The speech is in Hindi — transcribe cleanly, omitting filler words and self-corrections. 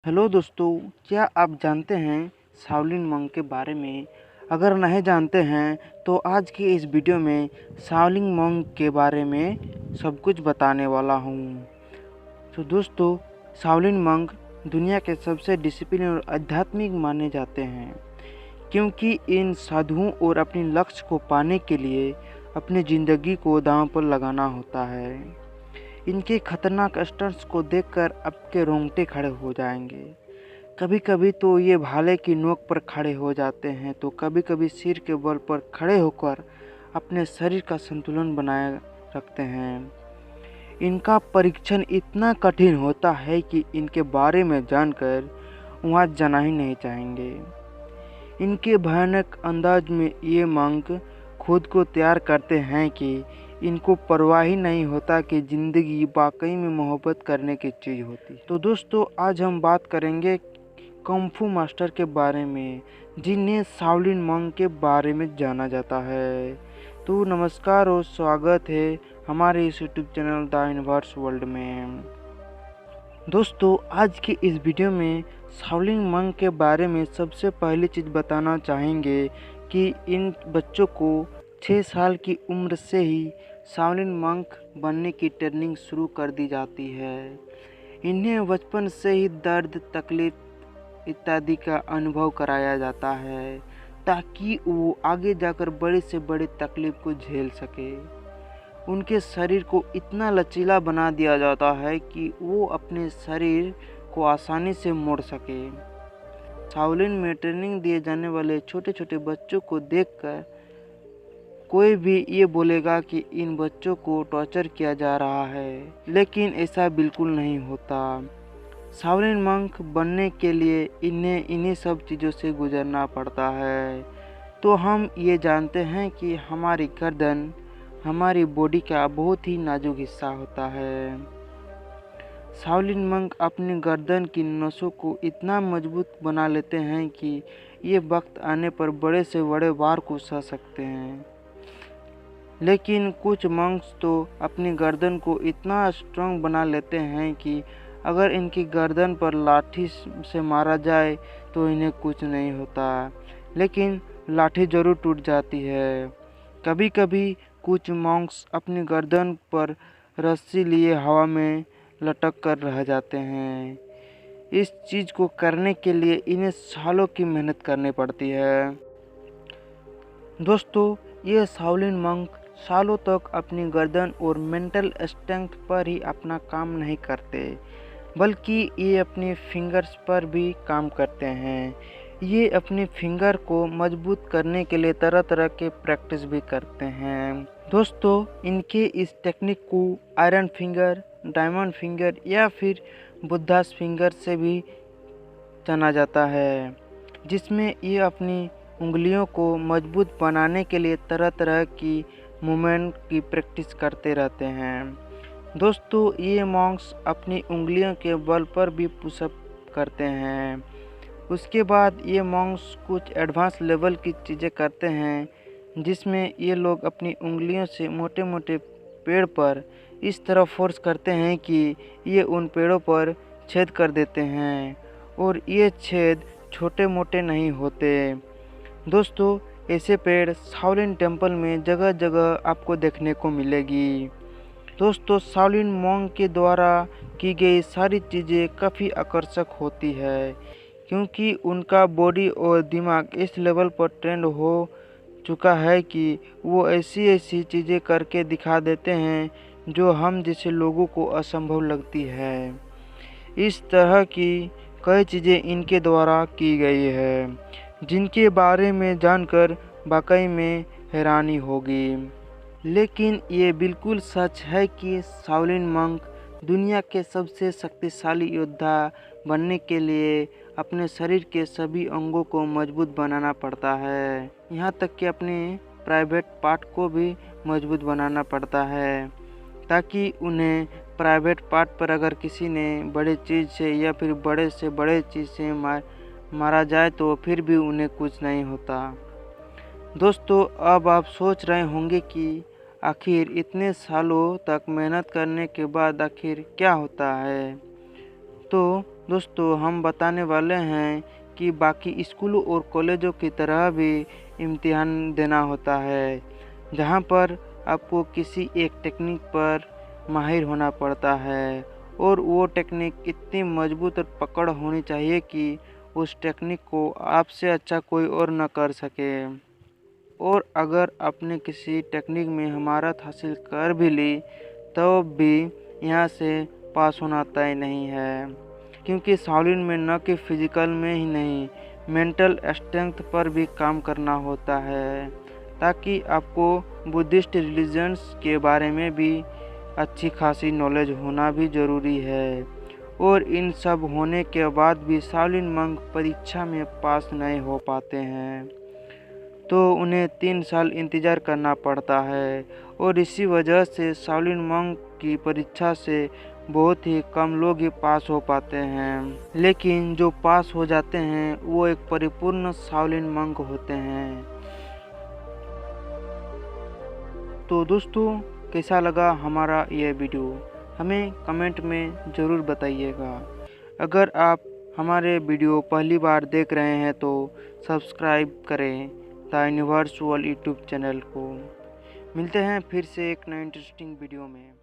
हेलो दोस्तों, क्या आप जानते हैं शाओलिन मंक के बारे में? अगर नहीं जानते हैं तो आज की इस वीडियो में शाओलिन मंक के बारे में सब कुछ बताने वाला हूँ। तो दोस्तों, शाओलिन मंक दुनिया के सबसे डिसिप्लिन और आध्यात्मिक माने जाते हैं, क्योंकि इन साधुओं और अपने लक्ष्य को पाने के लिए अपनी ज़िंदगी को दांव पर लगाना होता है। इनके खतरनाक स्टंट्स को देखकर आपके रोंगटे खड़े हो जाएंगे। कभी कभी तो ये भाले की नोक पर खड़े हो जाते हैं, तो कभी कभी सिर के बल पर खड़े होकर अपने शरीर का संतुलन बनाए रखते हैं। इनका परीक्षण इतना कठिन होता है कि इनके बारे में जानकर वहाँ जाना ही नहीं चाहेंगे। इनके भयानक अंदाज में ये मंक खुद को तैयार करते हैं कि इनको परवाह ही नहीं होता कि ज़िंदगी वाकई में मोहब्बत करने की चीज़ होती है। तो दोस्तों, आज हम बात करेंगे कुंग-फू मास्टर के बारे में, जिन्हें शाओलिन मंक के बारे में जाना जाता है। तो नमस्कार और स्वागत है हमारे इस YouTube channel the universe world में। दोस्तों, आज की इस वीडियो में शाओलिन मंक के बारे में सबसे पहली चीज़ बताना चाहेंगे कि इन बच्चों को 6 साल की उम्र से ही शाओलिन मंक बनने की ट्रेनिंग शुरू कर दी जाती है। इन्हें बचपन से ही दर्द, तकलीफ इत्यादि का अनुभव कराया जाता है, ताकि वो आगे जाकर बड़े से बड़े तकलीफ को झेल सके। उनके शरीर को इतना लचीला बना दिया जाता है कि वो अपने शरीर को आसानी से मोड़ सके। शाओलिन में ट्रेनिंग दिए जाने वाले छोटे छोटे बच्चों को देखकर कोई भी ये बोलेगा कि इन बच्चों को टॉर्चर किया जा रहा है, लेकिन ऐसा बिल्कुल नहीं होता। शाओलिन मंक बनने के लिए इन्हें इन्हीं सब चीज़ों से गुजरना पड़ता है। तो हम ये जानते हैं कि हमारी गर्दन हमारी बॉडी का बहुत ही नाजुक हिस्सा होता है। शाओलिन मंक अपनी गर्दन की नसों को इतना मजबूत बना लेते हैं कि ये वक्त आने पर बड़े से बड़े वार को सह सकते हैं। लेकिन कुछ मंक्स तो अपनी गर्दन को इतना स्ट्रांग बना लेते हैं कि अगर इनकी गर्दन पर लाठी से मारा जाए तो इन्हें कुछ नहीं होता, लेकिन लाठी ज़रूर टूट जाती है। कभी कभी कुछ मॉन्क्स अपनी गर्दन पर रस्सी लिए हवा में लटक कर रह जाते हैं। इस चीज़ को करने के लिए इन्हें सालों की मेहनत करनी पड़ती है। दोस्तों, ये शाओलिन मंक सालों तक अपनी गर्दन और मेंटल स्ट्रेंथ पर ही अपना काम नहीं करते, बल्कि ये अपनी फिंगर्स पर भी काम करते हैं। ये अपनी फिंगर को मजबूत करने के लिए तरह तरह के प्रैक्टिस भी करते हैं। दोस्तों, इनके इस टेक्निक को आयरन फिंगर, डायमंड फिंगर या फिर बुद्धास फिंगर से भी जाना जाता है, जिसमें ये अपनी उंगलियों को मजबूत बनाने के लिए तरह तरह की मूवमेंट की प्रैक्टिस करते रहते हैं। दोस्तों, ये मॉन्क्स अपनी उंगलियों के बल पर भी पुशअप करते हैं। उसके बाद ये मॉन्क्स कुछ एडवांस लेवल की चीज़ें करते हैं, जिसमें ये लोग अपनी उंगलियों से मोटे मोटे पेड़ पर इस तरह फोर्स करते हैं कि ये उन पेड़ों पर छेद कर देते हैं, और ये छेद छोटे मोटे नहीं होते। दोस्तों, ऐसे पेड़ शाओलिन टेम्पल में जगह जगह आपको देखने को मिलेगी। दोस्तों, शाओलिन मंक के द्वारा की गई सारी चीज़ें काफ़ी आकर्षक होती है, क्योंकि उनका बॉडी और दिमाग इस लेवल पर ट्रेंड हो चुका है कि वो ऐसी ऐसी चीज़ें करके दिखा देते हैं जो हम जैसे लोगों को असंभव लगती है। इस तरह की कई चीज़ें इनके द्वारा की गई है, जिनके बारे में जानकर वाकई में हैरानी होगी। लेकिन ये बिल्कुल सच है कि शाओलिन मंक दुनिया के सबसे शक्तिशाली योद्धा बनने के लिए अपने शरीर के सभी अंगों को मजबूत बनाना पड़ता है। यहाँ तक कि अपने प्राइवेट पार्ट को भी मजबूत बनाना पड़ता है, ताकि उन्हें प्राइवेट पार्ट पर अगर किसी ने बड़े चीज़ से या फिर बड़े से बड़े चीज़ से मारा जाए तो फिर भी उन्हें कुछ नहीं होता। दोस्तों, अब आप सोच रहे होंगे कि आखिर इतने सालों तक मेहनत करने के बाद आखिर क्या होता है। तो दोस्तों हम बताने वाले हैं कि बाकी स्कूलों और कॉलेजों की तरह भी इम्तिहान देना होता है, जहां पर आपको किसी एक टेक्निक पर माहिर होना पड़ता है और वो टेक्निक इतनी मजबूत और पकड़ होनी चाहिए कि उस टेक्निक को आपसे अच्छा कोई और न कर सके। और अगर आपने किसी टेक्निक में महारत हासिल कर भी ली तो भी यहाँ से पास होना तय नहीं है, क्योंकि शाओलिन में न कि फिजिकल में ही नहीं, मेंटल स्ट्रेंथ पर भी काम करना होता है, ताकि आपको बुद्धिस्ट रिलीजन्स के बारे में भी अच्छी खासी नॉलेज होना भी ज़रूरी है। और इन सब होने के बाद भी शाओलिन मंक परीक्षा में पास नहीं हो पाते हैं, तो उन्हें 3 साल इंतज़ार करना पड़ता है। और इसी वजह से शाओलिन मंक की परीक्षा से बहुत ही कम लोग ही पास हो पाते हैं, लेकिन जो पास हो जाते हैं वो एक परिपूर्ण शाओलिन मंक होते हैं। तो दोस्तों कैसा लगा हमारा यह वीडियो, हमें कमेंट में ज़रूर बताइएगा। अगर आप हमारे वीडियो पहली बार देख रहे हैं तो सब्सक्राइब करें the universe world YouTube channel को। मिलते हैं फिर से एक नए इंटरेस्टिंग वीडियो में।